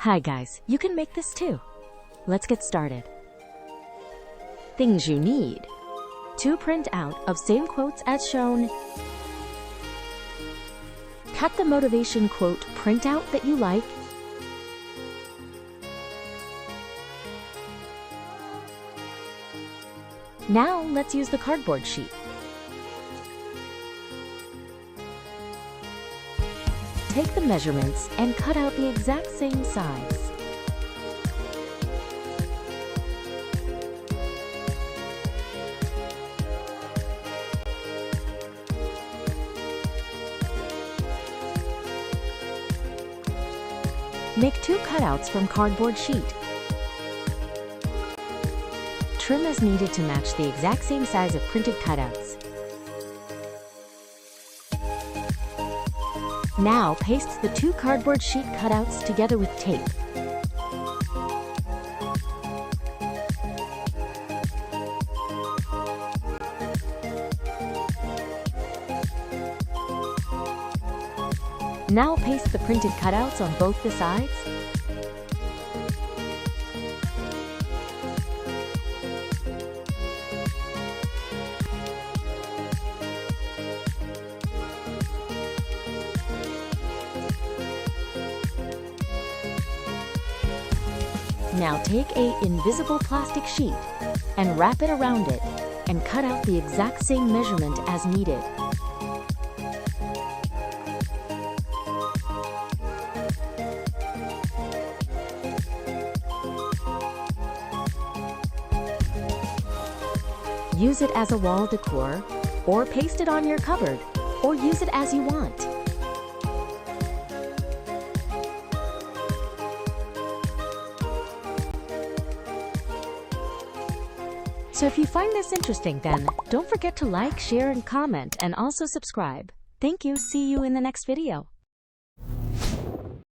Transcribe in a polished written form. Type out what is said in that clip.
Hi guys, you can make this too. Let's get started. Things you need. 2 printout of same quotes as shown. Cut the motivation quote printout that you like. Now let's use the cardboard sheet. Take the measurements and cut out the exact same size. Make 2 cutouts from cardboard sheet. Trim as needed to match the exact same size of printed cutouts. Now paste the 2 cardboard sheet cutouts together with tape. Now paste the printed cutouts on both the sides. Now take an invisible plastic sheet and wrap it around it and cut out the exact same measurement as needed. Use it as a wall decor, or paste it on your cupboard, or use it as you want. So if you find this interesting, then don't forget to like, share, and comment, and also subscribe. Thank you. See you in the next video.